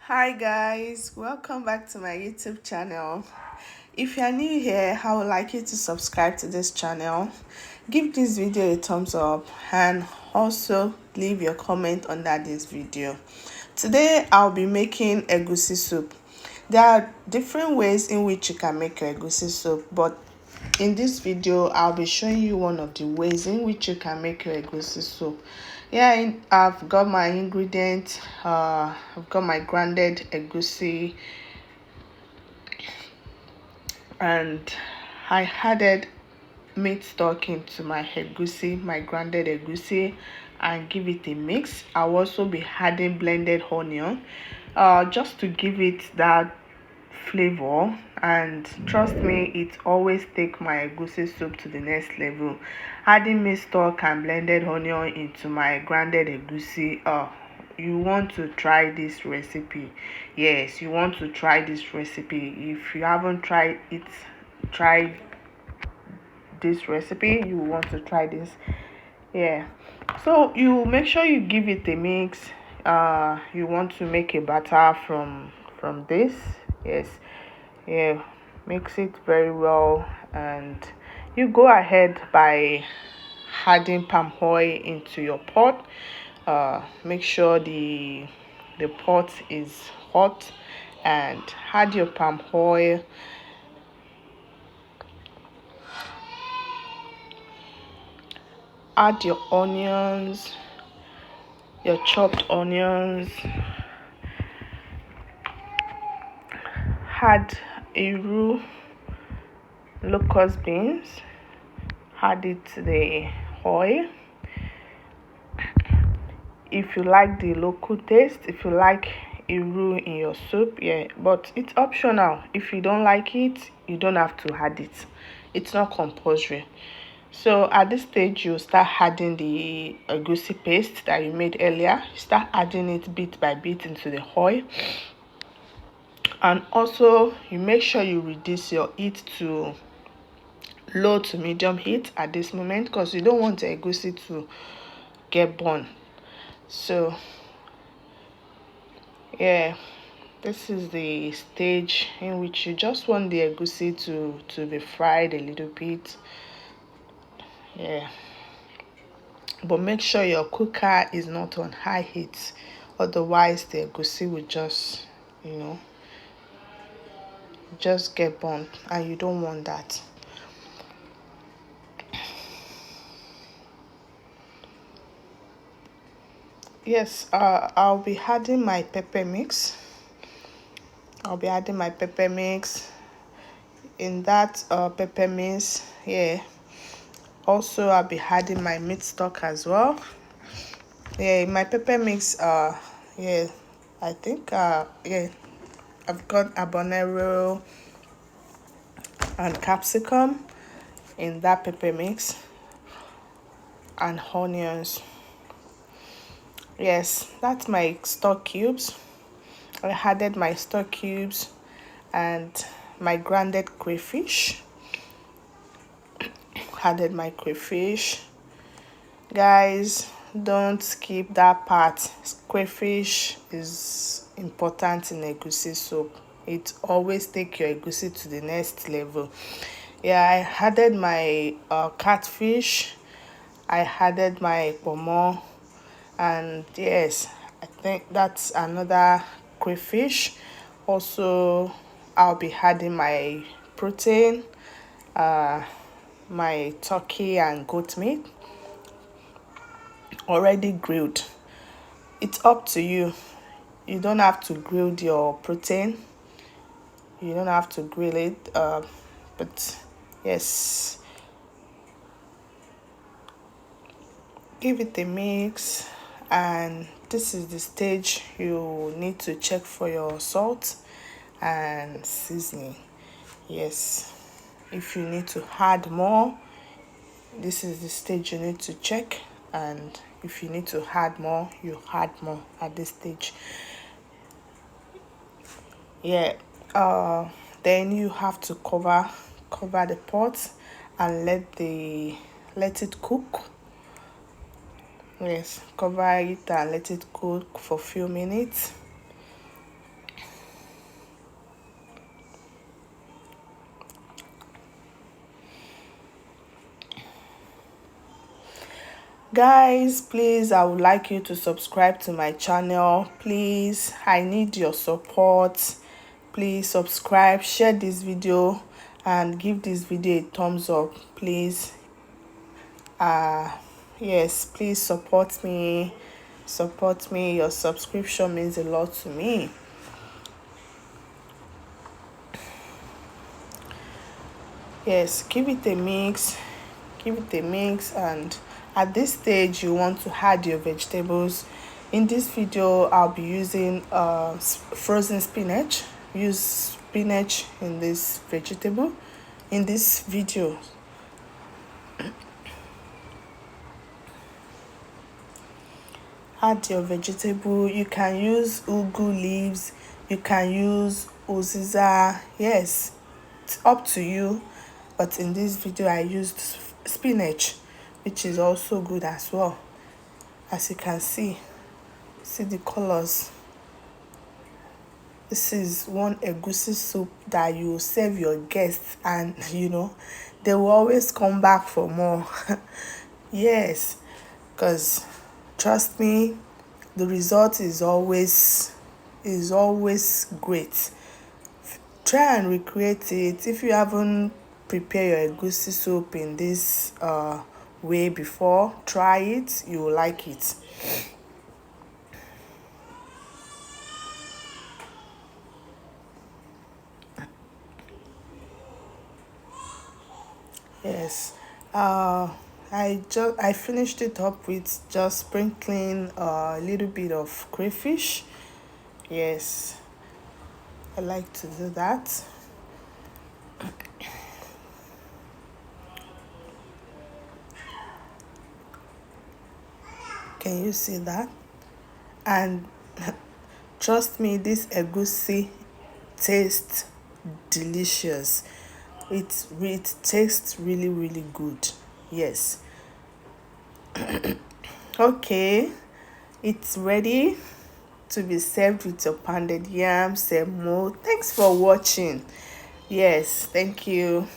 Hi guys, welcome back to my YouTube channel. If you are new here, I would like you to subscribe to this channel, give this video a thumbs up, and also leave your comment under this video. Today I'll be making egusi soup. There are different ways in which you can make your egusi soup, but in this video I'll be showing you one of the ways in which you can make your egusi soup. I've got my ingredients. I've got my grounded egusi, and I added meat stock into my egusi, my grounded egusi, and give it a mix. I'll also be adding blended onion just to give it that flavor, and trust me, it always take my egusi soup to the next level. Adding meat stock and blended onion into my grounded egusi, you want to try this recipe. Yes, you want to try this recipe. If you haven't tried it, try this recipe. You want to try this. Yeah, so you make sure you give it a mix. You want to make a batter from this. Yes, yeah, mix it very well, and you go ahead by adding palm oil into your pot. Make sure the pot is hot, and add your palm oil. Add your onions, your chopped onions. Add Eru locust beans. Add it to the oil. If you like the local taste, if you like Eru in your soup, yeah, but it's optional. If you don't like it, you don't have to add it. It's not compulsory. So at this stage, you start adding the egusi paste that you made earlier. Start adding it bit by bit into the oil, and also you make sure you reduce your heat to low to medium heat at this moment, because you don't want the egusi to get burned. So yeah, this is the stage in which you just want the egusi to be fried a little bit. Yeah, but make sure your cooker is not on high heat, otherwise the egusi will just, just get burnt, and you don't want that. Yes, I'll be adding my pepper mix. In that pepper mix. Yeah, also I'll be adding my meat stock as well. Yeah, my pepper mix. Yeah, I think yeah, I've got habanero and capsicum in that pepper mix, and onions. Yes, that's my stock cubes. I added my stock cubes and my grounded crayfish. Added my crayfish. Guys, don't skip that part. Crayfish is important in egusi soup. It always take your egusi to the next level. Yeah, I added my catfish. I added my Ponmo, and yes, I think that's another crayfish. Also, I'll be adding my protein, my turkey and goat meat already grilled. It's up to you. You don't have to grill your protein. You don't have to grill it. But yes, give it a mix, and this is the stage you need to check for your salt and seasoning. Yes, if you need to add more, this is the stage you need to check, and if you need to add more, you add more at this stage. Yeah, then you have to cover the pot and let it cook. Yes, cover it and let it cook for a few minutes. Guys, please, I would like you to subscribe to my channel. Please, I need your support. Please subscribe, share this video, and give this video a thumbs up, please. Yes, please support me. Support me. Your subscription means a lot to me. Yes, give it a mix. Give it a mix, and at this stage you want to add your vegetables. In this video I'll be using frozen spinach. Use spinach in this vegetable in this video. Add your vegetable. You can use ugu leaves, you can use uziza. Yes, it's up to you, but in this video I used spinach, which is also good as well. As you can see the colors. This is one egusi soup that you serve your guests, and they will always come back for more. Yes, because trust me, the result is always great. Try and recreate it. If you haven't prepared your egusi soup in this way before, try it. You will like it. Yes, I finished it up with just sprinkling a little bit of crayfish. Yes, I like to do that. Can you see that? And trust me, this egusi tastes delicious. It tastes really good. Yes. Okay, it's ready to be served with your pounded yam, semo. Thanks for watching. Yes, thank you.